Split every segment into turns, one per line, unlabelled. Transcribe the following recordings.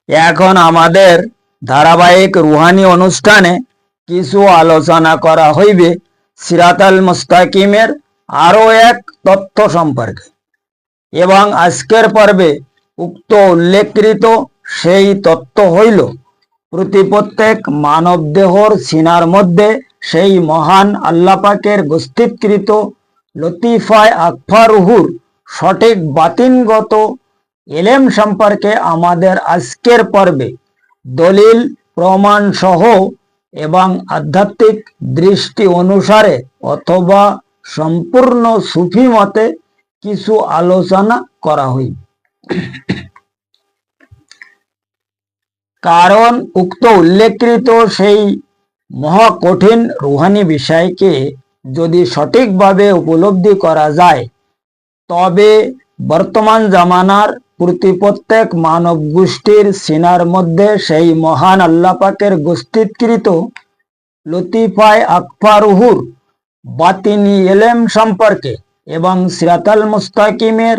এখন আমাদের ধারাবাহিক রুহানি অনুষ্ঠানে কিছু আলোচনা করা হইবে সিরাতাল মুস্তাকিমের আরো এক তথ্য সম্পর্কে, এবং আজকের পর্বে উক্ত উল্লেখকৃত সেই তথ্য হইল প্রত্যেক মানব দেহর সিনার মধ্যে সেই মহান আল্লাহ পাকের গোষ্ঠীকৃত লতিফায় আকফা রুহুর সঠিক বাতিনগত এলেম সম্পর্কে আমাদের আজকের পর্বে দলিল প্রমাণ সহ এবং আধ্যাত্মিক দৃষ্টি অনুসারে অথবা সম্পূর্ণ সুফি মতে কিছু আলোচনা করা হইবে। কারণ উক্ত উল্লেখকৃত সেই মহাকঠিন রুহানি বিষয়কে যদি সঠিকভাবে উপলব্ধি করা যায়, তবে বর্তমান জামানার প্রত্যেক মানব গোষ্ঠীর সিনার মধ্যে সেই মহান আল্লাহ পাকের গোষ্ঠীকৃত লতিফায় আকফা রুহুর বাতিনি এলেম সম্পর্কে এবং সিরাতাল মুস্তাকিমের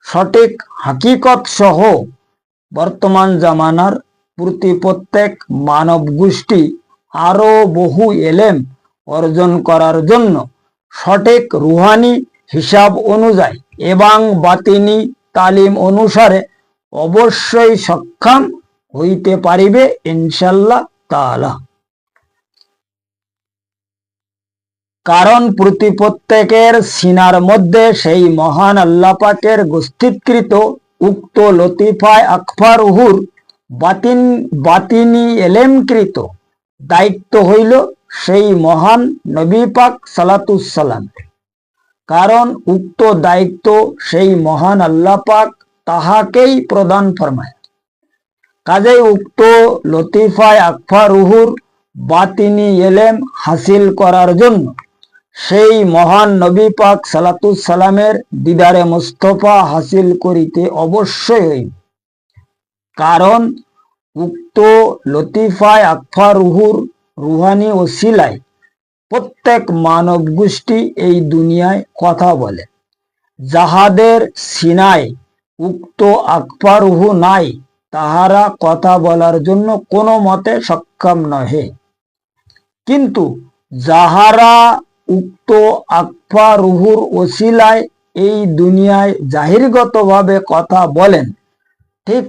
সঠিক হাকিকত সহ বর্তমান জামানার প্রত্যেক মানব গোষ্ঠী আরো বহু এলেম অর্জন করার জন্য সঠিক রুহানি হিসাব অনুযায়ী এবং বাতিনি তালিম অনুসারে অবশ্যই সক্ষম হইতে পারিবে ইনশাআল্লাহ তাআলা। কারণ প্রত্যেকের সিনার মধ্যে সেই মহান আল্লাহ পাকের গোষ্ঠীকৃত উক্ত লতিফায় আকফা রুহুর বাতিনি এলেমকৃত দায়িত্ব হইল সেই মহান নবী পাক সালাতুসালাম। কারণ উক্ত দায়িত্ব সেই মহান আল্লাহ পাক তাহাকেই প্রদান ফরমায়। কাজেই উক্ত লতিফায় আকফা রুহুর বাতিনি এলেম হাসিল করার জন্য সেই মহান নবী পাক সালাতুসালামের দিদারে মুস্তফা হাসিল করিতে অবশ্যই হইবে। কারণ উক্ত লতিফায় আকফা রুহুর রুহানি ওসিলায় প্রত্যেক মানব গোষ্ঠী এই দুনিয়ায় কথা বলে। যাহাদের সিনায় উক্ত আকফা রুহু নাই, তাহারা কথা বলার জন্য কোনো মতে সক্ষম নহে। কিন্তু যাহারা উক্ত আকফা রুহুর ওসিলায় এই দুনিয়ায় জাহিরগতভাবে কথা বলেন, ঠিক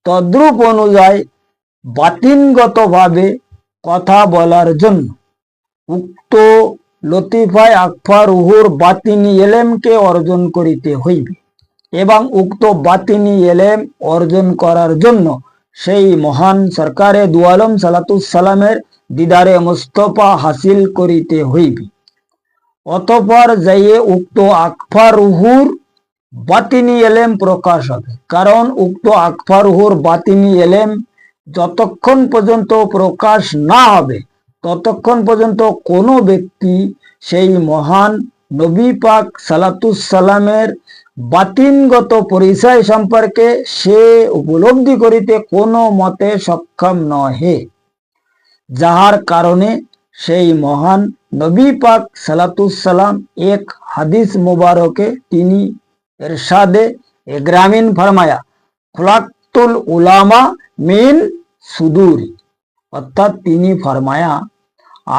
তদ্রূপ অনুযায়ী বাতিনগতভাবে কথা বলার জন্য উক্ত লতিফায় আকফা রুহুর বাতিনি এলেমকে অর্জন করিতে হইবে, এবং উক্ত বাতিনি এলেম অর্জন করার জন্য সেই মহান সরকারে দু আলম সালাতুসালামের দিদারে মুস্তফা হাসিল করিতে হইবে। অতঃপর যাইয়ে উক্ত আকফা রুহুর বাতিনি এলেম প্রকাশ হবে। কারণ উক্ত আকফা রুহুর বাতিনি এলেম যতক্ষণ পর্যন্ত প্রকাশ না হবে, ততক্ষণ পর্যন্ত কোনো ব্যক্তি সেই মহান নবী পাক সালাতুসালামের বাতিনগত পরিচয় সম্পর্কে সে উপলব্ধি করিতে কোনো মতে সক্ষম নহে। যাহার কারণে সেই মহান নবী পাক সালাতুসালাম এক হাদিস মুবারকে তিনি ইরশাদে গ্রামীণ ফরমায়া, খুলাকতুল উলামা মিন সুদুরি, অর্থাৎ তিনি ফরমায়া,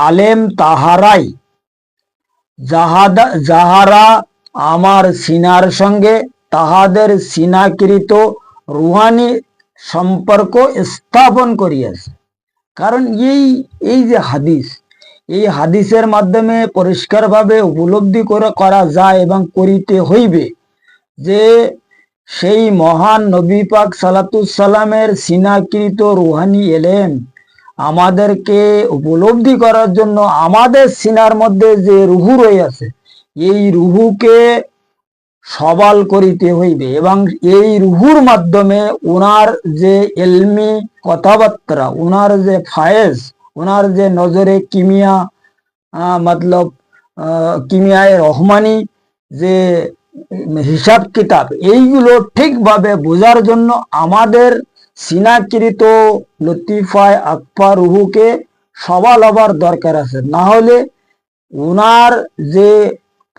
আলেম তাহারাই যাহারা আমার সিনার সঙ্গে তাহাদের সিনাকৃত রুহানি সম্পর্ক স্থাপন করিয়াছে। কারণ এই যে হাদিস, এই হাদিসের মাধ্যমে পরিষ্কারভাবে উপলব্ধি করা যায় এবং করিতে হইবে যে সেই মহান নবী পাক সালাতুসালামের সিনাকৃত রুহানি এলেম আমাদেরকে উপলব্ধি করার জন্য আমাদের সিনার মধ্যে যে রুহু রয়েছে, এই রুহুকে সবাল করিতে হইবে, এবং এই রুহুর মাধ্যমে উনার যে এলমি কথাবার্তা, উনার যে ফায়েজ, উনার যে নজরে কিমিয়া মতলব কিমিয়ায় রহমানি যে হিসাব কিতাব, এইগুলো ঠিকভাবে বোঝার জন্য আমাদের সিনাকৃত লতিফায় আকফা রুহুকে সবাল হবার দরকার আছে। না হলে উনার যে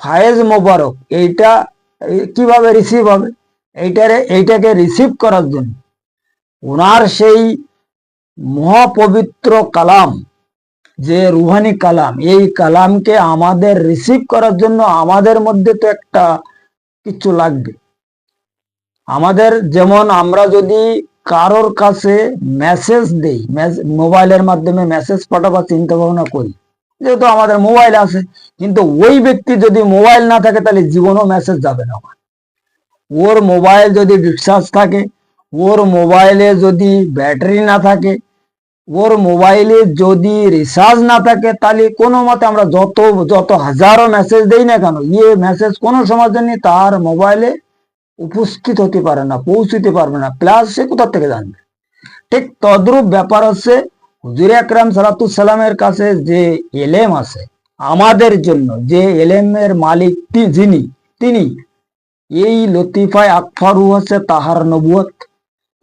ফায়েজ মোবারক এইটা কিভাবে রিসিভ হবে, এইটাকে রিসিভ করার জন্য ওনার সেই মহাপবিত্র কালাম, যে রুহানি কালাম, এই কালামকে আমাদের রিসিভ করার জন্য আমাদের মধ্যে তো একটা কিছু লাগবে। আমাদের যেমন আমরা যদি কারোর কাছে মেসেজ দেই, মোবাইলের মাধ্যমে মেসেজ পাঠাবার চিন্তা ভাবনা করি, যেহেতু আমাদের মোবাইল আছে, কিন্তু ওই ব্যক্তি যদি মোবাইল না থাকে তাহলে জীবনও মেসেজ যাবে না। ওর মোবাইল যদি ডিসচার্জ থাকে, ওর মোবাইলে যদি ব্যাটারি না থাকে, ওর মোবাইলে যদি রিচার্জ না থাকে, তাহলে কোনো মতে আমরা যত যত হাজারো মেসেজ দেই না কেন, মেসেজ কোনো সময়ের জন্য তার মোবাইলে উপস্থিত হতে পারে না, পৌঁছতে পারবে না, প্লাস সে কোথা থেকে জানবে। ঠিক তদ্রূপ ব্যাপার হচ্ছে হুজুর আকরাম সাল্লাল্লাহু সাল্লামের কাছে যে এলেম আছে আমাদের জন্য, যে এলেমের মালিক যিনি, তিনি এই লতিফায় আকফারু হচ্ছে তাহার নবুয়ত,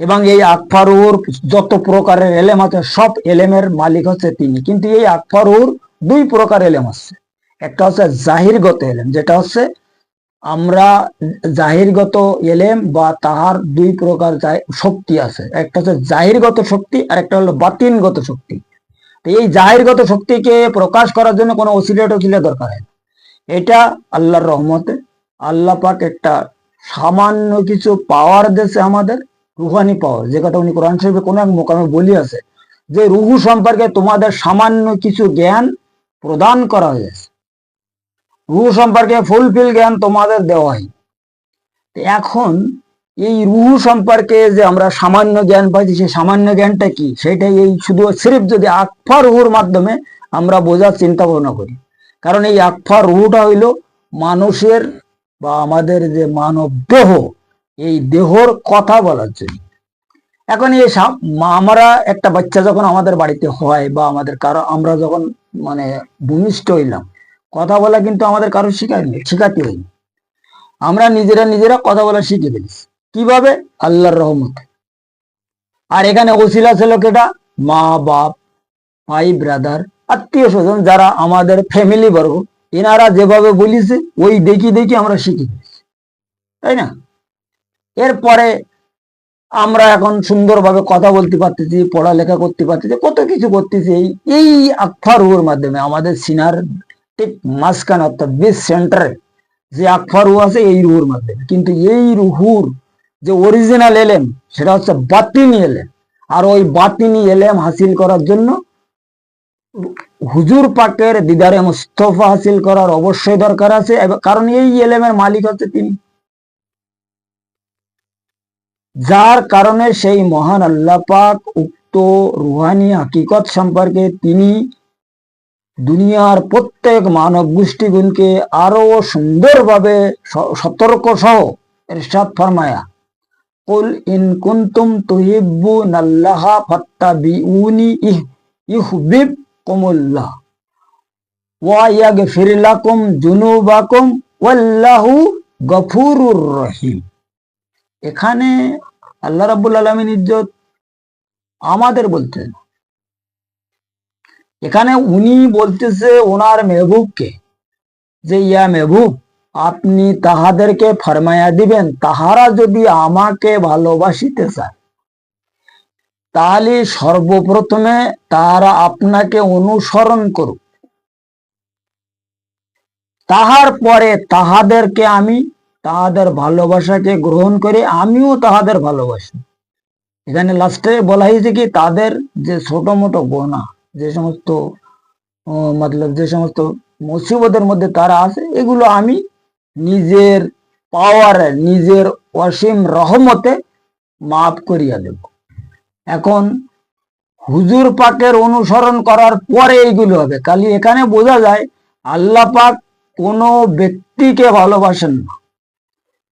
এবং এই আকফারুর যত প্রকারের এলেম আছে সব এলেমের মালিক হচ্ছে তিনি। কিন্তু এই আকফারুর দুই প্রকার এলেম আছে। একটা হচ্ছে জাহিরগত এলেম, যেটা হচ্ছে আমরা জাহিরগত এলেম বা তাহার দুই প্রকার শক্তি আছে, একটা হচ্ছে জাহিরগত শক্তি আর একটা হলো বাতিনগত শক্তি। তো এই জাহিরগত শক্তিকে প্রকাশ করার জন্য কোনো অসিলা দরকার হয় না। এটা আল্লাহর রহমতে আল্লাহ পাক একটা সামান্য কিছু পাওয়ার দেশে আমাদের, রুহানি পাওয়ার, যে কথা উনি কোরআন শরীফে কোনো এক মোকামে বলি আছে যে রুহু সম্পর্কে তোমাদের সামান্য কিছু জ্ঞান প্রদান করা হয়েছে, রুহু সম্পর্কে ফুলফিল জ্ঞান তোমাদের দেওয়া হয়। এখন এই রুহু সম্পর্কে যে আমরা সামান্য জ্ঞান পাইছি, সেই সামান্য জ্ঞানটা কি, সেটাই এই শুধু সিরিফ যদি আকফা রুহুর মাধ্যমে আমরা বোঝার চিন্তা ভাবনা করি। কারণ এই আকফা রুহুটা হইল মানুষের বা আমাদের যে মানব দেহ, এই দেহর কথা বলার জন্য। এখন এই আমরা একটা বাচ্চা যখন আমাদের বাড়িতে হয় বা আমাদের কারো, আমরা যখন মানে ভূমিষ্ঠ হইলাম, কথা বলা কিন্তু আমাদের কারো শিখাতে হয়নি, আমরা নিজেরা কথা বলা শিখে ফেলেছি। কিভাবে? আল্লাহর রহমতে। আর এখানে ওসিলা ছিল কেটা? মা বাপ, ভাই ব্রাদার, আত্মীয় স্বজন, যারা আমাদের ফ্যামিলি বর্গ, এনারা যেভাবে বলিছে ওই দেখি দেখি আমরা শিখে ফেলেছি, তাই না? এরপরে আমরা এখন সুন্দরভাবে কথা বলতে পারতেছি, পড়ালেখা করতে পারতেছি, কত কিছু করতেছি এই আকফা রুহুর মাধ্যমে। আমাদের সিনার ঠিক মাঝখানে অর্থাৎ বেস সেন্টারে যে আকফা রুহু আছে এই রুহুর মাধ্যমে। কিন্তু এই রুহুর যে অরিজিনাল এলেম সেটা হচ্ছে বাতিনি এলেম। আর ওই বাতিনি এলেম হাসিল করার জন্য হুজুর পাকের দিদারে মুস্তফা হাসিল করার অবশ্যই দরকার আছে, কারণ এই এলেমের মালিক হচ্ছে তিনি। যার কারণে সেই মহান আল্লাহ পাক উক্ত রুহানি হাকিকত সম্পর্কে তিনি দুনিয়ার প্রত্যেক মানব গোষ্ঠীগুনকে আরো সুন্দরভাবে সতর্ক সহ ইরশাদ ফরমায়া, কুল ইন কুনতুম তুহিব্বুনাল্লাহা ফাত্তাবিউনি ইউহিব্বুকুমুল্লাহ ওয়া ইয়াগফির লাকুম যুনুবাকুম ওয়াল্লাহু গফুরুর রহিম। এখানে আল্লাহ রাব্বুল আলামিন ইজ্জত আমাদের বলতেন, এখানে উনি বলতেছে ওনার মেহবুবকে যে ইয়া মেহবুব, আপনি তাহাদেরকে ফরমায়া দিবেন তাহারা যদি আমাকে ভালোবাসিতে চায় তাহলে সর্বপ্রথমে তাহারা আপনাকে অনুসরণ করুক, তাহার পরে তাহাদেরকে আমি তাহাদের ভালোবাসাকে গ্রহণ করে আমিও তাহাদের ভালোবাসি। এখানে লাস্টে বলা হয়েছে কি, তাদের যে ছোট মোটো গোনা, যে সমস্ত মতলব যে সমস্ত মুসিবতের মধ্যে তারা আছে, এগুলো আমি নিজের পাওয়ারে, নিজের অসীম রহমতে মাফ করিয়া দেব। এখন হুজুর পাকের অনুসরণ করার পরে এইগুলো হবে। খালি এখানে বোঝা যায় আল্লাহ পাক কোনো ব্যক্তিকে ভালোবাসেন না,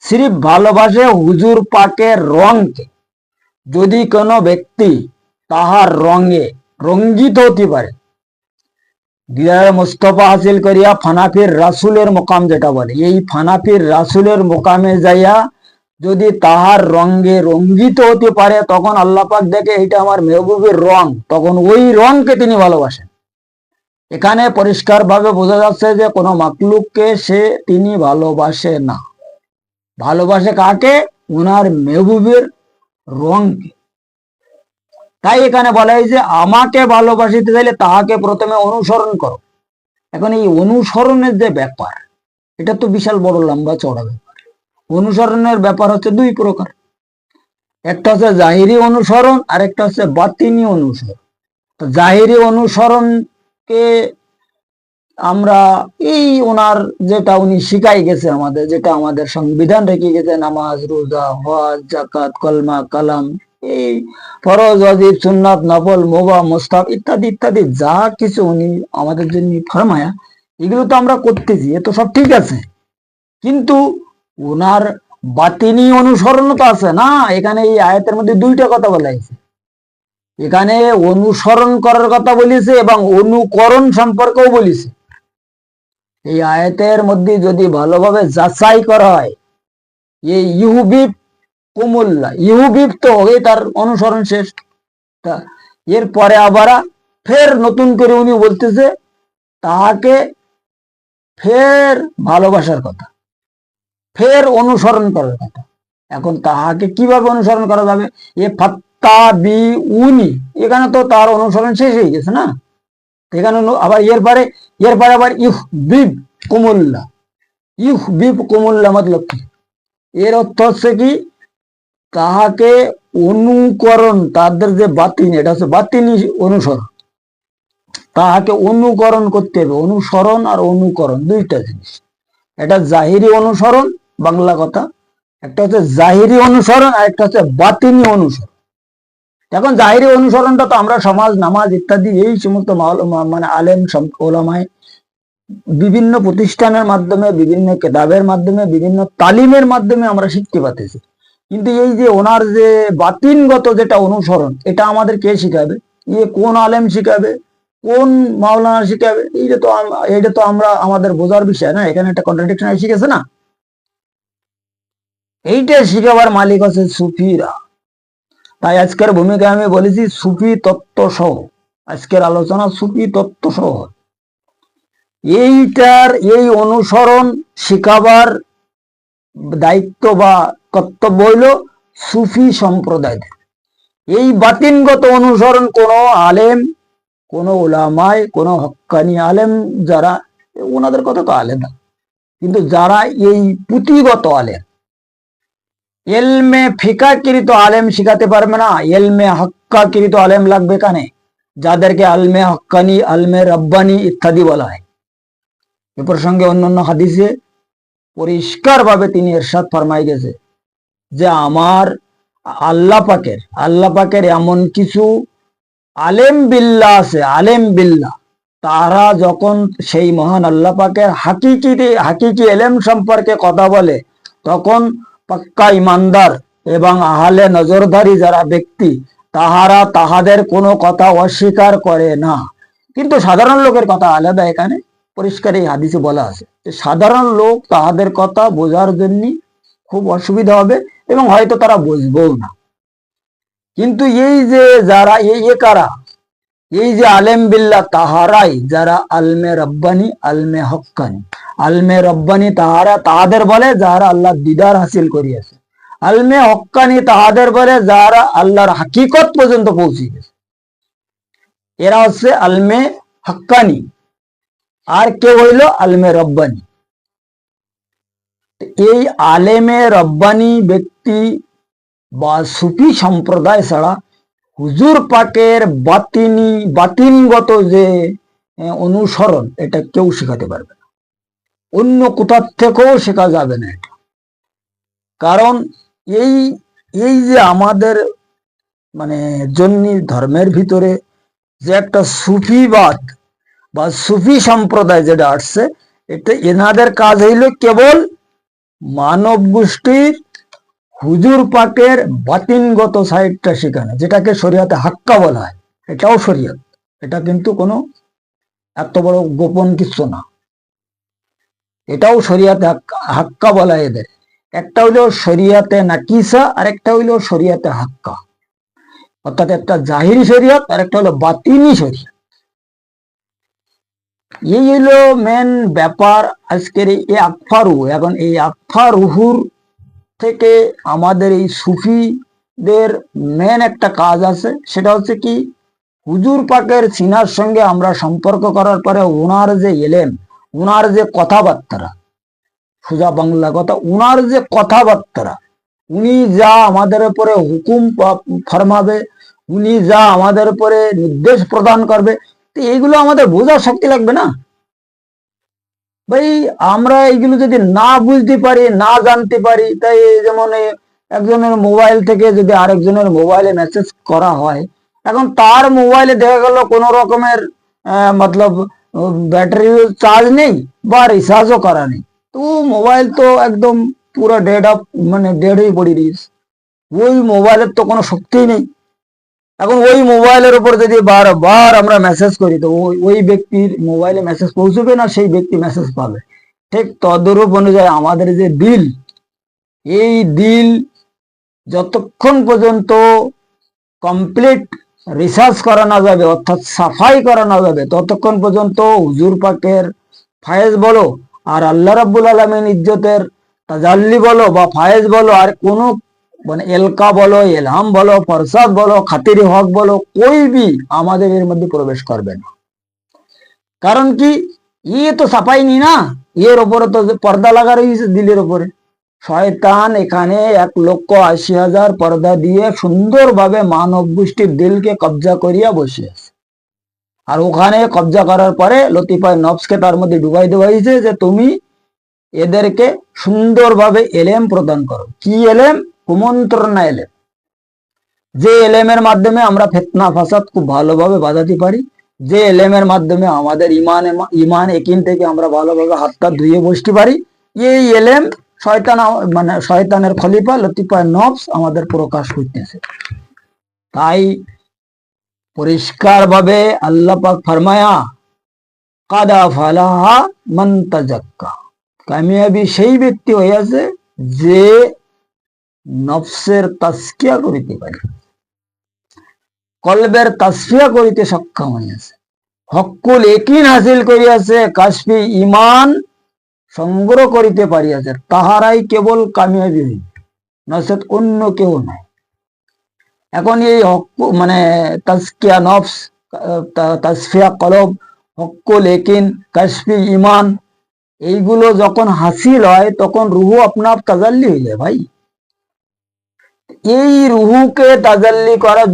সিরিফ ভালোবাসে হুজুর পাকের রংকে। যদি কোনো ব্যক্তি তাহার রঙে রঙ্গিত হতে পারে, দিদারে মুস্তফা হাসিল করিয়া ফানাফির রাসুলের মোকাম যেটা বলে, এই ফানাফির রাসুলের মোকামে যাইয়া যদি তাহার রঙে রঙ্গিত হতে পারে, তখন আল্লাহ পাক দেখে এটা আমার মেহবুবের রং, তখন ওই রংকে তিনি ভালোবাসেন। এখানে পরিষ্কার ভাবে বোঝা যাচ্ছে যে কোনো মাকলুককে তিনি ভালোবাসে না, ভালোবাসে কাকে? উনার মেহবুবের রংকে। তাই এখানে বলা হয়েছে আমাকে ভালোবাসিতে চাইলে তাহাকে প্রথমে অনুসরণ করো। এখন এই অনুসরণের যে ব্যাপার, এটা তো বিশাল বড় লম্বা চড়া ব্যাপার। অনুসরণের ব্যাপার হচ্ছে দুই প্রকার, একটা হচ্ছে জাহিরি অনুসরণ আর একটা হচ্ছে বাতিনি অনুসরণ। তো জাহিরি অনুসরণকে আমরা এই ওনার যেটা উনি শিখাই গেছে আমাদের, যেটা আমাদের সংবিধান রেখে গেছে, নামাজ, রোজা, হজ, জাকাত, কলমা, কালাম, এই ফরজ, ওয়াজিব, সুন্নাত, নফল, মুবাহ, মুস্তাহাব ইত্যাদি ইত্যাদি যা কিছু উনি আমাদের জন্য ফরমায়া, এগুলো তো আমরা করতেছি, এ তো সব ঠিক আছে। কিন্তু ওনার বাতিনি অনুসরণ তো আছে না। এখানে এই আয়াতের মধ্যে দুইটা কথা বলা হয়েছে। এখানে অনুসরণ করার কথা বলেছে এবং অনুকরণ সম্পর্কেও বলেছে। এই আয়াতের মধ্যে যদি ভালোভাবে যাচাই করা হয়, এই ইহুবিব কুমুল্লা, ইহুবিব তো হয়ে তার অনুসরণ শেষ। তা এরপরে আবার ফের নতুন করে উনি বলতেছে তাহাকে ফের ভালোবাসার কথা, ফের অনুসরণ করার কথা। এখন তাহাকে কিভাবে অনুসরণ করা যাবে? এ ফাত্তা বি উনি, এখানে তো তার অনুসরণ শেষ হয়ে গেছে না। এখানে আবার এরপরে আবার ইহবিব কুমুল্লা, ইহবিব কুমুল্লা মতলব কি? এর অর্থ হচ্ছে কি, তাহাকে অনুকরণ, তাদের যে বাতিন, এটা হচ্ছে বাতিনি অনুসরণ, তাহাকে অনুকরণ করতে হবে। অনুসরণ আর অনুকরণ দুইটা জিনিস। এটা জাহিরি অনুসরণ, বাংলা কথা, একটা হচ্ছে জাহিরি অনুসরণ আর একটা হচ্ছে বাতিনি অনুসরণ। এখন জাহিরি অনুসরণটা তো আমরা সমাজ, নামাজ ইত্যাদি এই সমস্ত মানে আলেম ওলামায় বিভিন্ন প্রতিষ্ঠানের মাধ্যমে, বিভিন্ন কেতাবের মাধ্যমে, বিভিন্ন তালিমের মাধ্যমে আমরা শিখতে পারতেছি। কিন্তু এই যে ওনার যে বাতিনগত যেটা অনুসরণ, এটা আমাদের কে শিখাবে? কোন আলেম শিখাবে, কোন মাওলানা শিখাবে? এইটা তো আমরা আমাদের বোঝার বিষয় না। এখানে একটা কন্ট্রাডিকশন এসে গেছে না। এইটা শিখাবার মালিক আছে সুফিরা। তাই আজকের ভূমিকায় আমি বলেছি সুফি তত্ত্ব সহ, আজকের আলোচনা সুফি তত্ত্ব সহ। এই অনুসরণ শিখাবার দায়িত্ব বা কর্তব্য হইল সুফি সম্প্রদায়দের। এই বাতিনগত অনুসরণ কোন আলেম, কোন ওলামায়, কোন হক্কানি আলেম যারা, ওনাদের কথা তো আলাদা, কিন্তু যারা এই পুঁথিগত আলেম, এলমে ফিকাকৃত আলেম শিখাতে পারবে না। এলমে হক্কাকৃত আলেম লাগবে কানে, যাদেরকে আলমে হক্কানি, আলমে রব্বানি ইত্যাদি বলা হয়। এ প্রসঙ্গে অন্যান্য হাদিসে পরিষ্কার ভাবে তিনি ইরশাদ ফরমাই গেছে যে আমার আল্লাহ পাকের এমন কিছু আলেম বিল্লাহ আছে, আলেম বিল্লাহ, তারা যখন সেই মহান আল্লাহ পাকের হাকিকি এলেম সম্পর্কে কথা বলে, তখন পাক্কা ইমানদার এবং আহলে নজরদারি যারা ব্যক্তি, তাহারা তাহাদের কোনো কথা অস্বীকার করে না। কিন্তু সাধারণ লোকের কথা আলাদা। এখানে পরিষ্কার এই হাদিসে বলা আছে যে সাধারণ লোক তাহাদের কথা বোঝার জন্য খুব অসুবিধা হবে এবং হয়তো তারা বুঝবেও না। কিন্তু এই যে যারা কারা, এই যে আলেম বিল্লাহ, তাহারাই যারা আলমে রব্বানি, আলমে হক্কানি। আলমে রব্বানি তাহাদের বলে যারা আল্লাহ দিদার হাসিল করিয়াছে। আলমে হক্কানি তাহাদের বলে যারা আল্লাহর হাকিকত পর্যন্ত পৌঁছে গেছে। এরা হচ্ছে আলমে হক্কানি। আর কেউ হইল আলমে রব্বানি। এই আলেমে রব্বানি ব্যক্তি বা সুফি সম্প্রদায় ছাড়া হুজুর পাকের বাতিনগত যে অনুসরণ, এটা কেউ শেখাতে পারবে না, অন্য কোথার থেকেও শেখা যাবে না এটা। কারণ এই যে আমাদের মানে জন্নি ধর্মের ভিতরে যে একটা সুফিবাদ বা সুফি সম্প্রদায় যেটা আসছে, এটা এনাদের কাজ হইল কেবল মানব গোষ্ঠীর হুজুর পাকের বাতিনগত সাইডটা শেখানো, যেটাকে শরিয়াতে হাক্কা বলা হয়। এটাও শরিয়ত, এটা কিন্তু কোনো এত বড় গোপন কিছু না। এটাও শরিয়াতে হাক্কা বলা হয় এদের। একটা হইলো শরিয়াতে নাকিসা আর একটা হইলো শরিয়াতে হাক্কা, অর্থাৎ একটা জাহিরি শরিয়ত আর একটা হলো বাতিনি শরিয়ত। এই হইলো মেন ব্যাপার আজকের এই আকফা রুহু। এখন এই আকফা রুহুর থেকে আমাদের এই সুফি দের মেন একটা কাজ আছে, সেটা হচ্ছে কি, হুজুর পাকের সিনার সঙ্গে আমরা সম্পর্ক করার পরে ওনার যে এলেম, ওনার যে কথাবার্তা, সোজা বাংলা কথা, উনার যে কথাবার্তা, উনি যা আমাদের উপরে হুকুম ফরমাবে, উনি যা আমাদের উপরে নির্দেশ প্রদান করবে, তো এইগুলো আমাদের বোঝার শক্তি লাগবে না ভাই। আমরা এইগুলো যদি না বুঝতে পারি, না জানতে পারি, তাই যেমন একজনের মোবাইল থেকে যদি আরেকজনের মোবাইলে মেসেজ করা হয়, এখন তার মোবাইলে দেখা গেল কোন রকমের মতলব ব্যাটারি চার্জ নেই বা রিচার্জও করা নেই, তো মোবাইল তো একদম পুরো ডেড অফ, মানে ডেড হয়ে পড়ে দিয়েছে, ওই মোবাইলের তো কোনো শক্তিই নেই। এখন ওই মোবাইলের উপর যদি বারবার আমরা মেসেজ করি, তো ওই ব্যক্তির মোবাইলে মেসেজ পৌঁছবে না, সেই ব্যক্তি মেসেজ পাবে। ঠিক তদরূপ অনুযায়ী আমাদের যে দিল, এই দিল যতক্ষণ পর্যন্ত কমপ্লিট রিসার্চ করানো যাবে, অর্থাৎ সাফাই করানো যাবে, ততক্ষণ পর্যন্ত হুজুর পাকের ফায়েজ বলো আর আল্লাহ রাব্বুল আলামিন ইজ্জতের তাজাল্লি বলো বা ফায়েজ বলো, আর কোন মানে এলকা বলো, এলহাম বলো, ফরসাদ বলো, খাতির হক বলো, কোই বি আমাদের এর মধ্যে প্রবেশ করবে না। কারণ কি, ইয়ে তো সাফাই নি না, এর উপরে তো পর্দা লাগা রয়েছে দিলের উপরে। শয়তান এখানে 1,80,000 পর্দা দিয়ে সুন্দরভাবে মানব গোষ্ঠীর দিলকে কবজা করিয়া বসে আছে। আর ওখানে কবজা করার পরে লতিফায় নফসকে তার মধ্যে ডুবাই দেওয়া হয়েছে যে তুমি এদেরকে সুন্দরভাবে এলেম প্রদান করো। কি এলেম? কুমন্ত্রণা এলেম, যে এলেমের মাধ্যমে আমরা ফিতনা ফাসাদ খুব ভালোভাবে বাজাতে পারি, যে এলেমের মাধ্যমে আমাদের ইমান একিন থেকে আমরা ভালোভাবে হাতটা ধুয়ে বসতে পারি, এই এলেম শয়তান মানে শয়তানের খলিফা লতিফায় নফস আমাদের প্রকাশ করতেছে। তাই পরিষ্কার ভাবে আল্লাহ পাক ফরমায়া, কাদা ফালাহা মান তাজাক্কা, কামিয়াবি সেই ব্যক্তি হইয়াছে যে নফসের তাজকিয়া করিতে পারে, কলবের তাসফিয়া করিতে সক্ষম হইয়াছে, হক্কুল একিন হাসিল করিয়াছে, কাশফি ইমান সংগ্রহ করিতে পারিয়াছে, তাহারাই কেবল কামিয়াবি হইবে, নচেত অন্য কেউ নাই। এখন এই মানে তাজকিয়া নফস, তাসফিয়া কলব, হক্কুল একিন, কাশফি ইমান, এইগুলো যখন হাসিল হয় তখন রুহু আপনা আপ তাজাল্লি হয়ে যায় ভাই। এই রুহুকে তাজাল্লি করার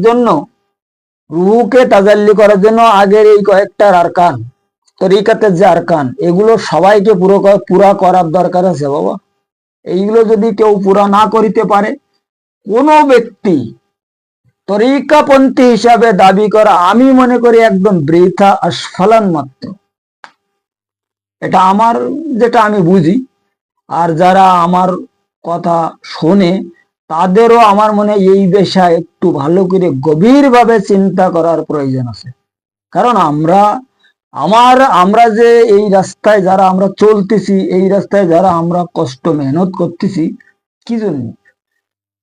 জন্য, আগের এই কয়েকটার আরকান, তরিকাতের যে আরকান, এগুলো সবাইকে পুরা করার দরকার আছে বাবা। এইগুলো যদি কেউ পুরা না করিতে পারে, কোন ব্যক্তি তরিকাপন্থী হিসাবে দাবি করা, আমি মনে করি একদম বৃথা আস্ফালান মাত্র। এটা আমার, যেটা আমি বুঝি, আর যারা আমার কথা শোনে তাদেরও আমার মনে এই বিষয়ে একটু ভালো করে গভীরভাবে চিন্তা করার প্রয়োজন আছে। কারণ আমরা যে এই রাস্তায় যারা আমরা চলতেছি, এই রাস্তায় যারা আমরা কষ্ট মেহনত করতেছি, কি জন্য?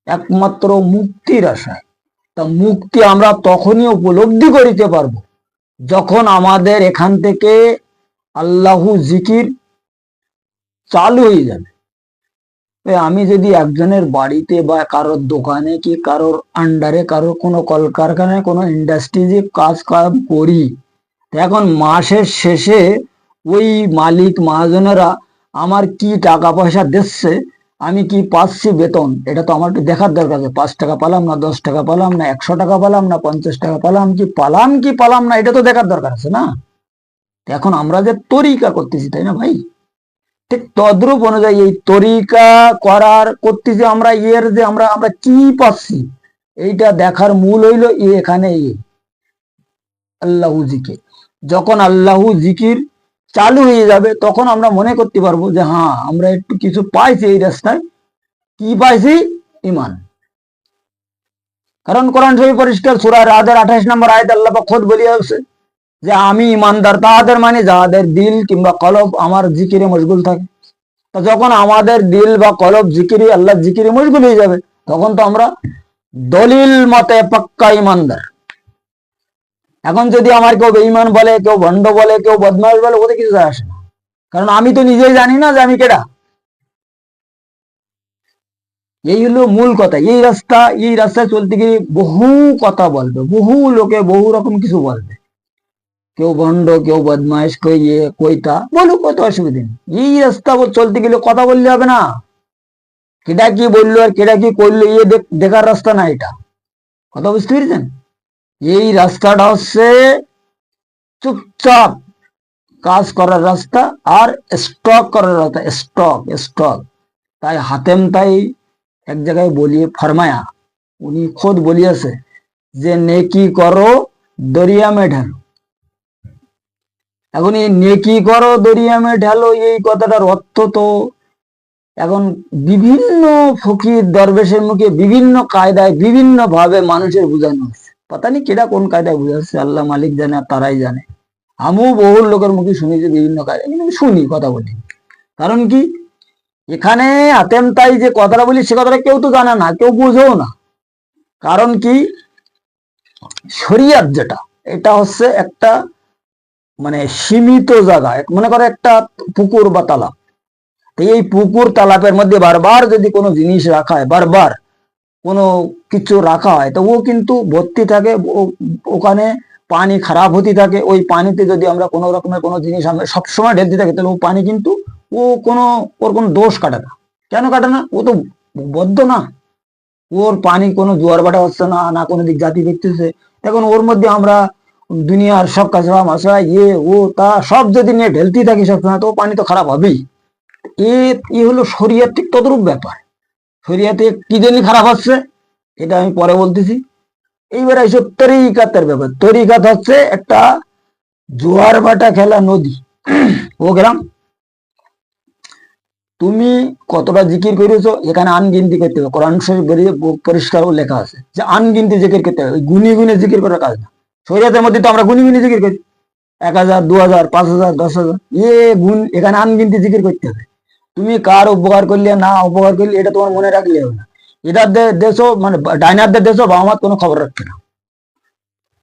একমাত্র মুক্তির আশায়। তা মুক্তি আমরা তখনই উপলব্ধি করিতে পারবো যখন আমাদের এখান থেকে আল্লাহু জিকির চালু হয়ে যাবে। আমি যদি একজনের বাড়িতে বা কারোর দোকানে কি কারোর আন্ডারে কারোর কোনো কলকারখানায় কোনো ইন্ডাস্ট্রিজে কাজ করি, এখন মাসের শেষে ওই মালিক মহাজনেরা আমার কি টাকা পয়সা দিচ্ছে, আমি কি পাচ্ছি বেতন, এটা তো আমার দেখার দরকার আছে। 5 টাকা পালাম না, 10 টাকা পালাম না, 100 টাকা পালাম না, 50 টাকা পালাম কি পালাম না, এটা তো দেখার দরকার আছে না। এখন আমরা যে তরিকা করতেছি, তাই না ভাই, ঠিক তদ্রূপ অনুযায়ী এই তরিকা করার করতেছি আমরা, এর যে আমরা কি পাচ্ছি, এইটা দেখার মূল হইল এখানে আল্লাহু জিকির। যখন আল্লাহু জিকির চালু হয়ে যাবে তখন আমরা মনে করতে পারবো যে হ্যাঁ, আমরা একটু কিছু পাইছি এই রাস্তায়। কি পাইছি? ইমান। কারণ কোরআন শরীফ পরিষ্কার, সূরা রাদের 28 নম্বর আয়াত আল্লাহ পাক খোদ বলিয়াছে যে আমি ইমানদার তাহাদের মানে যাদের দিল কিংবা কলব আমার জিকিরে মশগুল থাকে। তা যখন আমাদের দিল বা কলব জিকিরি, আল্লাহ জিকিরে মশগুল হয়ে যাবে, তখন তো আমরা দলিল মতে পাক্কা ইমানদার। এখন যদি আমার কেউ বেঈমান বলে, কেউ ভণ্ড বলে, কেউ বদমাশ বলে, ওদের কিছু যায় আসে না। কারণ আমি তো নিজেই জানি না যে আমি কেডা। এই হলো মূল কথা। এই রাস্তায় চলতে গিয়ে বহু কথা বলবে, বহু লোকে বহু রকম কিছু বলবে, কেউ ভণ্ড, কেউ বদমাইশ, কেউ কইতা বলুক, কত অসুবিধা নেই। এই রাস্তা চলতে গেলে কথা বললে হবে না। কেটা কি বললো আর কেটা কি করলো দেখার রাস্তা না এটা। কথা বুঝতে পেরেছেন? এই রাস্তাটা হচ্ছে চুপচাপ কাজ করার রাস্তা আর স্টক করার রাস্তা। স্টক। তাই হাতেম তাই এক জায়গায় বলিয়ে ফরমায়া, উনি খোদ বলিয়েছে যে নেকি করো দরিয়া মে ঢালো। এখন এই নেকি করো দরিয়া মে ঢালো এই কথাটার অর্থ তো এখন বিভিন্ন ফকির দরবেশের মুখে বিভিন্ন কায়দায় বিভিন্ন ভাবে মানুষের বোঝানো হচ্ছে। পাতা নেই কেটা কোন কায়দায় বোঝাচ্ছে, আল্লাহ মালিক জানে আর তারাই জানে। আমিও বহু লোকের মুখে শুনেছি বিভিন্ন কায়দায়, কিন্তু শুনি, কথা বলি। কারণ কি, এখানে আতেম তাই যে কথাটা বলি সে কথাটা কেউ তো জানে না, কেউ বুঝেও না। কারণ কি, শরিয়াত যেটা, এটা হচ্ছে একটা মানে সীমিত জায়গা। মনে করে একটা পুকুর বা তালাব, এই পুকুর তালাবের মধ্যে বারবার যদি কোনো জিনিস রাখা হয়, বারবার কোনো কিছু রাখা হয়, তো ও কিন্তু ভর্তি থাকে, ওখানে পানি খারাপ হতে থাকে। ওই পানিতে যদি আমরা কোনো রকমের কোনো জিনিস আমরা সবসময় ঢেলতে থাকি, তাহলে ও পানি কিন্তু ওর কোনো দোষ কাটে না। কেন কাটে না? ও তো বদ্ধ না, ওর পানি কোনো জোয়ার ভাটা হচ্ছে না, না কোনো দিক জাতি দেখতেছে। এখন ওর মধ্যে আমরা দুনিয়ার সব কাঁচড়া মাছড়া ও তা সব যদি নিয়ে ঢেলতেই থাকি সবসময়, তো পানি তো খারাপ হবেই। এ হলো শরিয়াত, ঠিক তদরূপ ব্যাপার। শরিয়াতে কি জন্য খারাপ হচ্ছে এটা আমি পরে বলতেছি। এইবার এইসব তরিকাতের ব্যাপার। তরিকাত হচ্ছে একটা জোয়ার ভাটা খেলা নদী। ও গেলাম, তুমি কতটা জিকির করেছো এখানে আনগিনতি করতে হবে। কোরআন শরীফ পরিষ্কার লেখা আছে যে আনগিনতি জিকির করতে হবে, গুনি গুনে জিকির করার কাজ না। শরীয়তের মধ্যে তো আমরা গুনি গুনি জিকির করি, 1000, 2000, 5000, 10,000, গুণ। এখানে আনগিনতি জিকির করতে হবে। তুমি কার উপকার করলে না উপকার করলে এটা তোমার মনে রাখলে হবে না। এটার দেশও মানে ডাইনারদের দেশও বাবা মার কোনো খবর রাখছে না।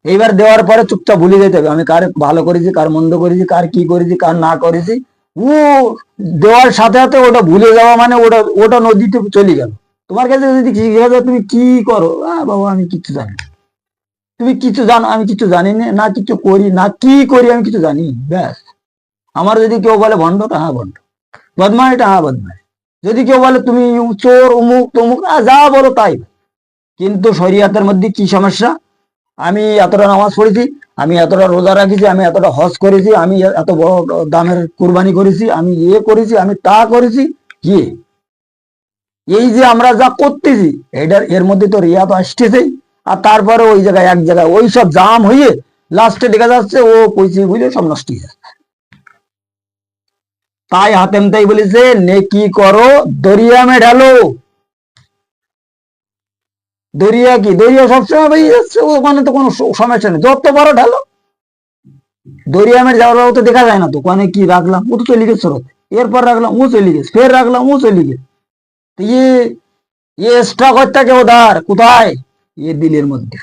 এইবার দেওয়ার পরে চুপচাপ ভুলে যেতে হবে আমি কার ভালো করেছি, কার মন্দ করেছি, কার কি করেছি, কার না করেছি। ও দেওয়ার সাথে সাথে ওটা ভুলে যাওয়া মানে ওটা ওটা নদীতে চলে গেল। তোমার কাছে যদি জিজ্ঞাসা তুমি কি করো, বাবা আমি কিছু জানি না। তুমি কিছু জানো, আমি কিছু জানি না, কিছু করি না, কি করি আমি কিছু জানি, ব্যাস। আমার যদি কেউ বলে ভণ্ড, তা হ্যাঁ ভণ্ড, বদমাই, এটা হ্যাঁ বদমাই। যদি কেউ বলে তুমি চোর, অমুক তমুক, যা বলো তাই। কিন্তু শরিয়াতের মধ্যে কি সমস্যা, আমি এতটা নামাজ পড়েছি, আমি এতটা রোজা রাখেছি, আমি এতটা হজ করেছি, আমি এত বড় দামের কুরবানি করেছি, আমি করেছি, আমি তা করেছি, কি এই যে আমরা যা করতেছি এর মধ্যে তো রিয়া তো আসতেছেই। আর তারপরে ওই জায়গায় এক জায়গায় ওই সব জাম হয়ে লাস্টে দেখা যাচ্ছে ও কইছে বুঝলে সব নষ্ট হয়ে যাচ্ছে। তাই হাতেম তাই বলেছে নেকি করো দরিয়া মে ঢালো। দরিয়া কি, দরিয়া সবসময় বেরিয়ে যাচ্ছে, ওখানে তো কোনো সমস্যা নেই, যত বড় ঢালো। দরিয়ামের যাওয়ার তো দেখা যায় না, তো ওখানে কি রাখলাম, ও তো চলে গেছে স্রোত, এরপর রাখলাম ও চলে গেছে, ফের রাখলাম ও চলে গেছে। স্টক হচ্ছে থাকে ওধার কোথায়, দিলের মধ্যে।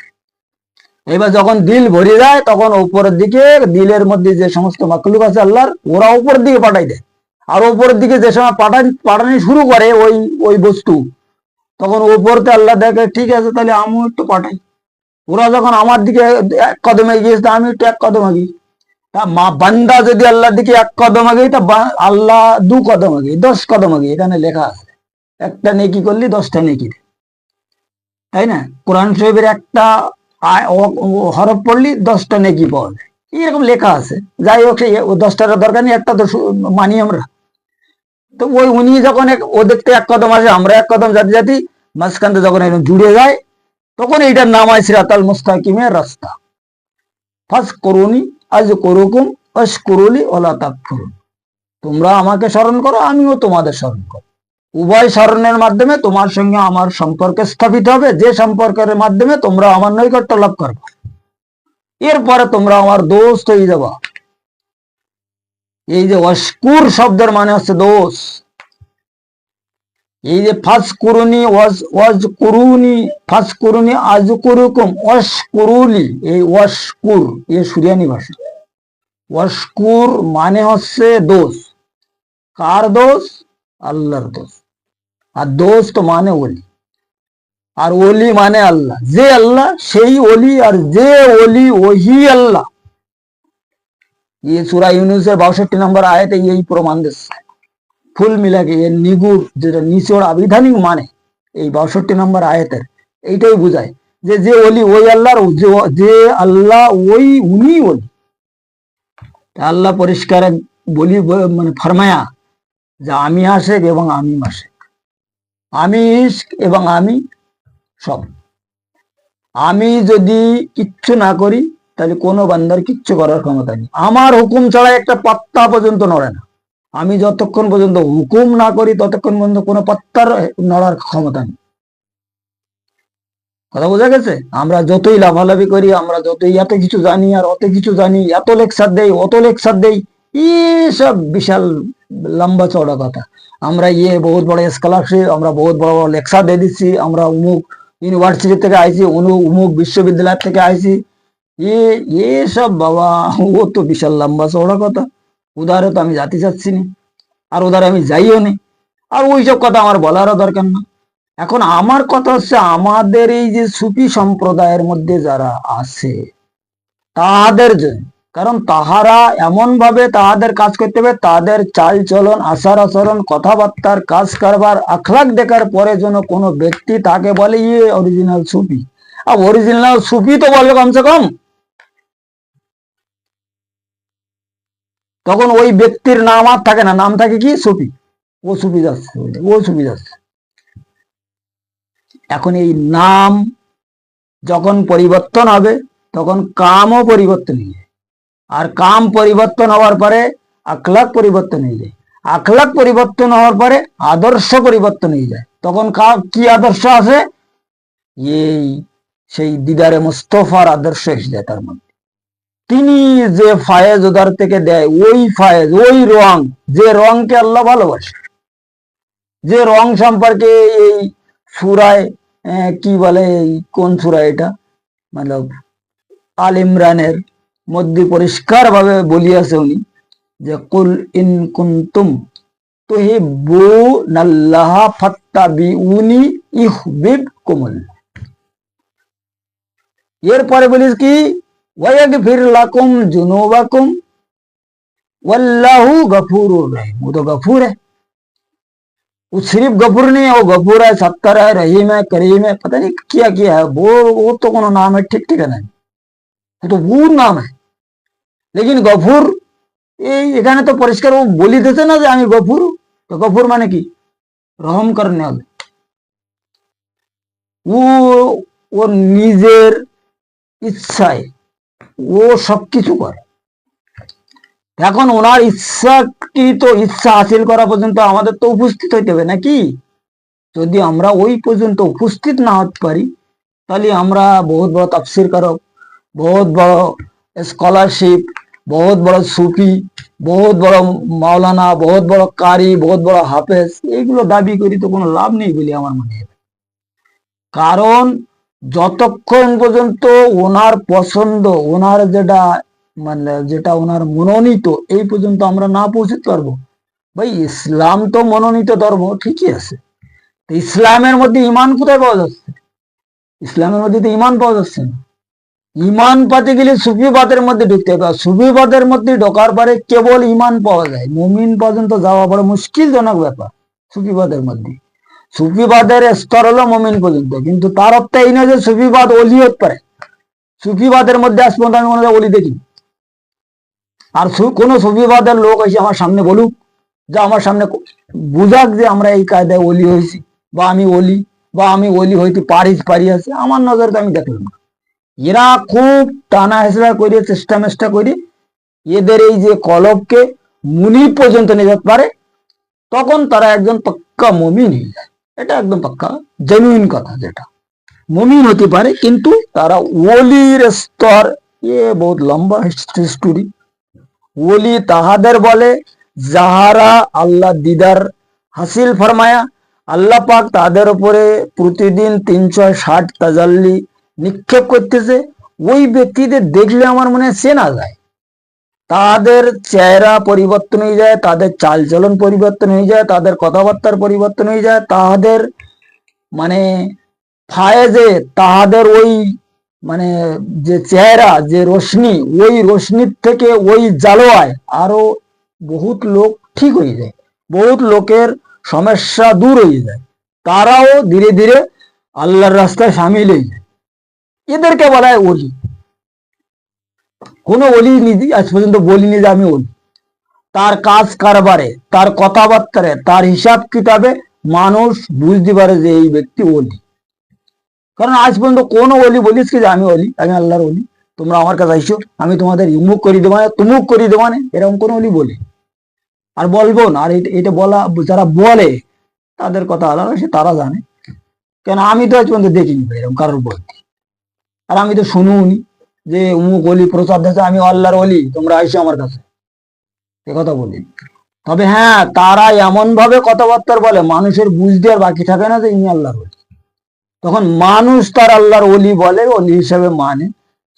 এবার যখন দিল ভরে যায় তখন উপরের দিকে দিলের মধ্যে যে সমস্ত মাকলুক আছে আল্লাহর, ওরা উপরের দিকে পাঠাই দেয়। আর উপরের দিকে যে সময় পাঠানি শুরু করে ওই ওই বস্তু, তখন উপরতে আল্লাহ দেখে ঠিক আছে তাহলে আমিও একটু পাঠাই। ওরা যখন আমার দিকে এক কদম এগিয়েছে, আমি একটু এক কদম আগি। তা বান্দা যদি আল্লাহর দিকে এক কদম আগে, তা আল্লাহ 2 কদম আগে, 10 কদম আগে। এখানে লেখা আছে একটা নেকি করলি 10টা নেকি, তাই না? কোরআন শরীফের একটা হরফ পড়লি 10টা নেকি পাওয়া যায়, এরকম লেখা আছে। যাই হোক, 10টার দরকার নেই, একটা তো মানি আমরা। তো ওই উনি যখন ও দেখতে এক কদম আসে, আমরা এক কদম জাতি জাতি, মাঝখানতে যখন একদম জুড়ে যায়, তখন এইটার নাম হয় সিরাতাল মুস্তাকিমের রাস্তা। ফাস করুনি আজ করুকুম অশকুরুলি ওলা তাকফুরুন। তোমরা আমাকে স্মরণ করো, আমিও তোমাদের স্মরণ করো। উভয় স্মরণের মাধ্যমে তোমার সঙ্গে আমার সম্পর্ক স্থাপিত হবে, যে সম্পর্কের মাধ্যমে তোমরা আমার নৈকট্য লাভ করবে। এরপরে তোমরা আমার দোস্ত হয়ে যাবা। এই যে অশকুর শব্দের মানে হচ্ছে দোষ। এই যে ফাস কুরুনি ওয়াজ কুরুনি, ফাস কুরুনি আজ কুরুকুম অশকুরুলি, এই অশকুর এ সুরিয়ানি ভাষা। অশকুর মানে হচ্ছে দোষ। কার দোষ? আল্লাহর দোষ। আর দোস্ত মানে ওলি, আর ওলি মানে আল্লাহ। যে আল্লাহ সেই ওলি, আর যে ওলি ওহি আল্লাহ। ये सूरा यूनुসের 62 নম্বর আয়াতে এই প্রমাণ দিচ্ছে ফুল মিলাকে, এর নিগুড় যেটা নিচড় আবিধানিক মানে এই 62 নম্বর আয়াতের এইটাই বোঝায় যে যে ওলি ওই আল্লাহর, যে আল্লাহ ওই উনি ওলি। আল্লাহ পরিষ্কার বলি মানে ফরমায়া যে আমি আশেক এবং আমি মাসেক, আমি ইশক এবং আমি সব। আমি যদি কিচ্ছু না করি তাহলে কোনো বান্দার কিচ্ছু করার ক্ষমতা নেই। আমার হুকুম ছাড়া একটা পাত্তা পর্যন্ত নড়ে না। আমি যতক্ষণ পর্যন্ত হুকুম না করি ততক্ষণ পর্যন্ত কোনো পাত্তার নড়ার ক্ষমতা নেই। কথা বোঝা গেছে? আমরা যতই লাভালাভি করি, আমরা যতই এত কিছু জানি আর অত কিছু জানি, এত লেকচার দেই, অত লেকচার দেই, সব বিশাল লম্বা চওড়া কথা। আমরা বহুত বড় স্কলারশিপ, আমরা বহুত বড় বড় লেকচার দিয়ে দিচ্ছি, আমরা অমুক ইউনিভার্সিটি থেকে আইছি, অমুক বিশ্ববিদ্যালয় থেকে আইছি, সব বাবা ও তো বিশাল লম্বা চওড়া কথা। উদারে তো আমি জাতি চাচ্ছি না, আর উদারে আমি যাইও নি, আর ওইসব কথা আমার বলারও দরকার না। এখন আমার কথা হচ্ছে আমাদের এই যে সুফি সম্প্রদায়ের মধ্যে যারা আছে তাদের জন্য, কারণ তাহারা এমন ভাবে তাহাদের কাজ করতে হবে, তাদের চাল চলন, আচার আচরণ, কথাবার্তার, কাজ কারবার, আখলাক দেখার পরে যেন কোনো ব্যক্তি তাকে বলে ইয়ে অরিজিনাল সুফি। আর অরিজিনাল সুফি তো বলবে কমসে কম, তখন ওই ব্যক্তির নাম আর থাকে না, নাম থাকে কি সুফি। ও সুফি যাচ্ছে, ও সুফি যাচ্ছে। এখন এই নাম যখন পরিবর্তন হবে তখন কামও পরিবর্তন হয়ে যায়, আর কাম পরিবর্তন হওয়ার পরে আখলাক পরিবর্তন হয়ে যায়, আখলাক পরিবর্তন হওয়ার পরে আদর্শ পরিবর্তন হয়ে যায়। তখন কি আদর্শ আছে? এই সেই দিদারে মুস্তফার আদর্শ এসে যায় তার মধ্যে। তিনি যে ফায়েজ ওদার থেকে দেয়, ওই ফায়েজ, ওই রং, যে রংকে আল্লাহ ভালোবাসে, যে রং সম্পর্কে এই সূরায় কি বলে, কোন সূরা এটা, মানে আল ইমরানের মধ্যে পরিষ্কার ভাবে বলিয়াছে উনি যে কুল ইন কুনতুম তুহিব্বুনাল্লাহা ফাত্তাবিউনি ইউহিব্বুকুমুল্লাহ। এরপরে বলিস কি ওয়াগফির লাকুম যুনুবাকুম ওয়াল্লাহু গফুরুর রহিম। ও তো গফুর है, वो सिर्फ गफूर नहीं है, वो गफूर है, सत्तर है, रहीम है, करीम है, पता नहीं क्या किया है वो तो कोनो नाम है, ठीक ठीक है ना, वो तो वो नाम है। लेकिन गफूर এই এখানে তো পরিষ্কার ও বলিতেছে না যে আমি গফুর। তো গফুর মানে কি? রহম করনে वाला। ও ওর নিজের ইচ্ছায় ও সবকিছু করে। এখন ওনার ইচ্ছা হাসিল করা পর্যন্ত আমাদের তো উপস্থিত হইতে হবে নাকি? যদি আমরা ওই পর্যন্ত উপস্থিত না হতে পারি তাহলে আমরা বহুত বড় তাফসির কারক, বহুত বড় স্কলারশিপ, বহুত বড় সুফি, বহুত বড় মাওলানা, বহুত বড় কারি, বহুত বড় হাফেজ, এইগুলো দাবি করি তো কোনো লাভ নেই বলে আমার মনে হয়। কারণ যতক্ষণ পর্যন্ত ওনার পছন্দ, ওনার যেটা মানে যেটা ওনার মনোনীত, এই পর্যন্ত আমরা না পৌঁছতে পারবো। ভাই ইসলাম তো মনোনীত ধর্ম, ঠিকই আছে, ইসলামের মধ্যে ইমান কোথায় পাওয়া যাচ্ছে? ইসলামের মধ্যে তো ইমান পাওয়া যাচ্ছে না। ইমান পাতে গেলে সুফিবাদের মধ্যে ঢুকতে হবে, সুফিবাদের মধ্যে ঢোকার পরে কেবল ইমান পাওয়া যায়, মুমিন পর্যন্ত যাওয়া বড় মুশকিলজনক ব্যাপার সুফিবাদের মধ্যে। সুফিবাদের স্তর হলো মুমিন পর্যন্ত, কিন্তু তার অর্থ এই নয় যে সুফিবাদ ওলি হতে পারে। সুফিবাদের মধ্যে আজ পর্যন্ত আমি কোনো ওলি দেখি, আর কোন সুফিবাদের লোক এসে আমার সামনে বলুক, যা আমার সামনে বুঝাক যে আমরা এই কায়দায় ওলি হয়েছি, বা আমি ওলি, বা আমি ওলি হইতে পারি আছে, আমার নজরে তো আমি দেখলাম না। এরা খুব টানা হেসড়া করে চেষ্টা মেষ্টা করে এদের এই যে কলবকে মুনি পর্যন্ত নিয়ে যেতে পারে, তখন তারা একজন পাক্কা মুমিন হয়ে যায়। এটা একদম পাক্কা জেনুইন কথা, যেটা মুমিন হতে পারে, কিন্তু তারা ওলির স্তর, বহুত লম্বা স্টোরি। ওলি তাহাদের বলে যাহারা আল্লাহ দিদার হাসিল ফরমায়া, আল্লাহ পাক তাদের উপরে প্রতিদিন 360 তাজাল্লি নিক্ষেপ করতেছে। ওই ব্যক্তিদের দেখলে আমার মনে হয় চেনা যায়, তাদের চেহারা পরিবর্তন হয়ে যায়, তাদের চালচলন পরিবর্তন হয়ে যায়, তাদের কথাবার্তার পরিবর্তন হয়ে যায়, তাদের মানে ফায়েজে তাহাদের ওই মানে যে চেহারা যে রোশনি, ওই রোশনির থেকে ওই জালোয়ায় আরো বহুত লোক ঠিক হয়ে যায়, বহুত লোকের সমস্যা দূর হয়ে যায়, তারাও ধীরে ধীরে আল্লাহর রাস্তায় সামিল হয়ে যায়। এদেরকে বলা হয় ওলি। কোনো ওলি নিজে আজ পর্যন্ত বলিনি যে আমি ওলি। তার কাজ কারবারে, তার কথাবার্তারে, তার হিসাব কিতাবে মানুষ বুঝতে পারে যে এই ব্যক্তি ওলি। কারণ আজ পর্যন্ত কোন ওলি বলিস কি যে আমি ওলি, আমি আল্লাহর ওলি, তোমরা আমার কাছে আইসো, আমি তোমাদের ইমুক করি দেবো না, তুমুক করি দেবো না, এরকম কোন ওলি বলি আর বলবো না। আর এটা বলা যারা বলে তাদের কথা আলাদা, সে তারা জানে। কেন আমি তো আজ পর্যন্ত দেখিনি এরকম কারোর বলতে। আর আমি তো শুনুনি যে উমুক অলি প্রচার দিয়েছে আমি আল্লাহর অলি, তোমরা আইসো আমার কাছে, এ কথা বলি। তবে হ্যাঁ, তারা এমন ভাবে কথাবার্তা বলে মানুষের বুঝতে আর বাকি থাকে না যে ইনি আল্লাহর অলি। তখন মানুষ তার আল্লাহর অলি বলে, অলি হিসেবে মানে,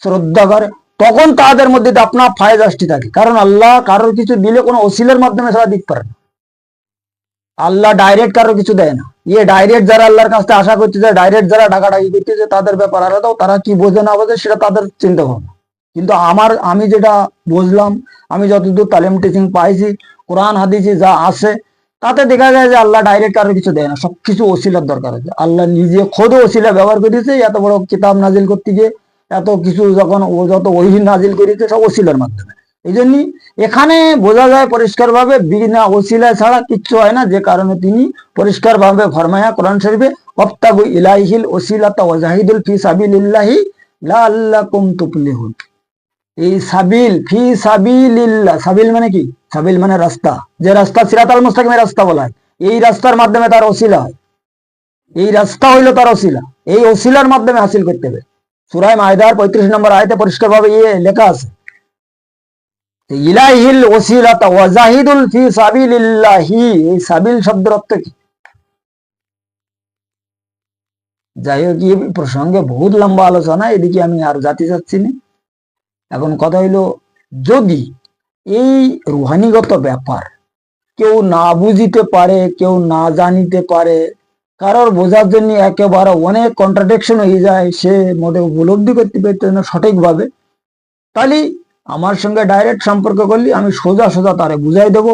শ্রদ্ধা করে, তখন তাদের মধ্যে আপনার ফায়দ আসতে থাকে। কারণ আল্লাহ কারোর কিছু দিলে কোনো ওসিলের মাধ্যমে সারা দিতে পারে না। আল্লাহ ডাইরেক্ট কারোর কিছু দেয় না। ডাইরেক্ট যারা আল্লাহর কাছ থেকে আশা করতেছে, ডাইরেক্ট যারা ডাকাডাকি করতেছে, তাদের ব্যাপার আলাদা, তারা কি বোঝে না বোঝে সেটা তাদের চিন্তা ভাবনা। কিন্তু আমি যেটা বুঝলাম, আমি যতদূর তালিম টিচিং পাইছি, কোরআন হাদিসে যা আছে, তাতে দেখা যায় যে আল্লাহ ডাইরেক্ট কারোর কিছু দেয় না, সবকিছু ওসিলার দরকার আছে। আল্লাহ নিজে খোদ ওসিলা ব্যবহার করেছে, এত বড় কিতাব নাজিল করতে গিয়ে, এত কিছু যখন যত ওহি নাজিল করেছে সব ওসিলার মাধ্যমে। এই জন্যই এখানে বোঝা যায় পরিষ্কার ভাবে বিনা ওসিলা ছাড়া কিচ্ছু হয় না। যে কারণে তিনি পরিষ্কার ভাবে ফরমায়া কোরআন শরীফে, ওয়াবতাগু ইলাইহিল ওসিলাতা ওয়াজাহিদুল ফি সাবিলিল্লাহি লাআল্লাকুম তুফলিহুন। এই সাবিল, ফি সাবিলিল্লাহ, সাবিল মানে কি? সাবিল মানে রাস্তা। যে রাস্তা সিরাতাল মুস্তাকিমের রাস্তা বলা হয়, এই রাস্তার মাধ্যমে তার ওসিলা হয়। এই রাস্তা হইল তার ওসিলা, এই ওসিলার মাধ্যমে হাসিল করতে হবে। সূরা মাইদার 35 নম্বর আয়াতে পরিষ্কার ভাবে লেখা আছে, ইলাইহিল ওসিলাতা ওয়াজাহিদুল ফি সাবিলিল্লাহি। এই সাবিল শব্দের অর্থ কি? যাই হোক, এই প্রসঙ্গে বহুত লম্বা আলোচনা, এদিকে আমি আর যাতে চাচ্ছি না। এখন কথা হইল, যদি এই রুহানিগত ব্যাপার কেউ না বুঝিতে পারে, কেউ না জানিতে পারে, কারোর বোঝার জন্য একেবারে অনেক কন্ট্রাডিকশন হয়ে যায়, সে মোটে উপলব্ধি করতে পারতে না সঠিকভাবে, তাহলে আমার সঙ্গে ডাইরেক্ট সম্পর্ক করলে আমি সোজা সোজা তারে বুঝাই দেব,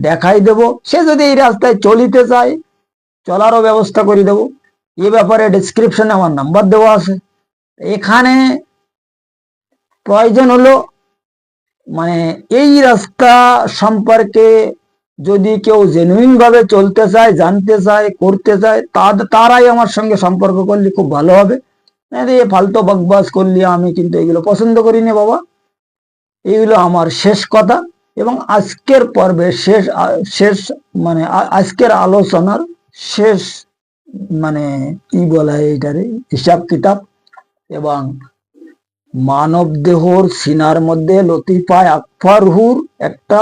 দেখাই দেব। সে যদি এই রাস্তায় চলিতে চায়, চলারও ব্যবস্থা করে দেব। এ ব্যাপারে ডিসক্রিপশনে আমার নাম্বার দেওয়া আছে। এখানে প্রয়োজন হলো মানে এই রাস্তা সম্পর্কে যদি কেউ জেনুইন ভাবে চলতে চায়, জানতে চায়, করতে চায়, তারাই আমার সঙ্গে সম্পর্ক করলে খুব ভালো হবে। ফালতু বকবাস করলে আমি কিন্তু এগুলো পছন্দ করি না বাবা। এইগুলো আমার শেষ কথা। এবং আজকের পর্বে শেষ মানে আজকের আলোচনার শেষ মানে কি বলা হয় এটারে, হিসাব কিতাব এবং মানব দেহর সিনার মধ্যে লতিফায় আকফারহুর একটা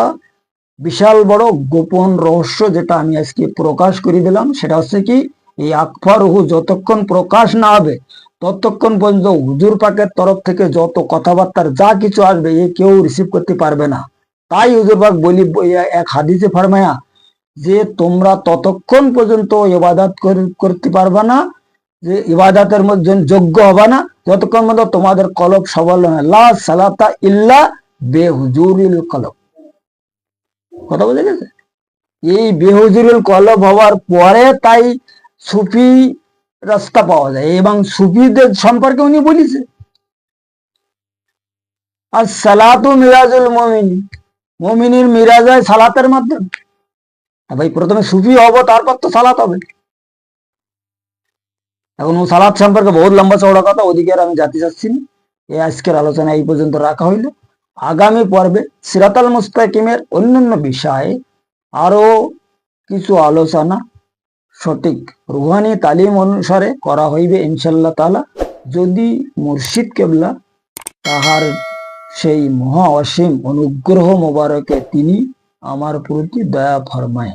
বিশাল বড় গোপন রহস্য, যেটা আমি আজকে প্রকাশ করে দিলাম। সেটা হচ্ছে কি, এই আকফারহু যতক্ষণ প্রকাশ না হবে ততক্ষণ পর্যন্ত হুজুর পাকের তরফ থেকে যত কথাবার্তার যা কিছু আসবে এ কেউ রিসিভ করতে পারবে না। তাই হুজুর পাক বলি এক হাদিসে ফরমায়া যে তোমরা ততক্ষণ পর্যন্ত ইবাদত করতে পারবে না, যে ইবাদতের মধ্যে যোগ্য হবে না, যতক্ষণ পর্যন্ত তোমাদের কলব সবল হয়। লা সালাতা ইল্লা বেহুজুরিল কলব। কথা বুঝে গেছে? এই বেহুজুরুল কলব হওয়ার পরে তাই সুফি রাস্তা পাওয়া যায়। এবং সুফিদের সম্পর্কে উনি বলেছে, আর সালাতু মিরাজুল মুমিন, মুমিনের মিরাজ হয় সালাতের মাধ্যমে। ভাই প্রথমে সুফি হব, তারপর তো সালাত হবে। এখন ও সালাত সম্পর্কে বহুত লম্বা চওড়া কথা, ওদিকে আর আমি যাতে চাচ্ছি না। এই আজকের আলোচনা এই পর্যন্ত রাখা হইল। আগামী পর্বে সিরাতাল মুস্তাকিমের অন্যান্য বিষয়ে আরো কিছু আলোচনা সঠিক রুহানি তালিম অনুসারে করা হইবে ইনশাল্লাহ তাআলা, যদি মুর্শিদ কেবলা তাহার সেই মহা অসীম অনুগ্রহ মোবারকে তিনি আমার প্রতি দয়া ফরমায়।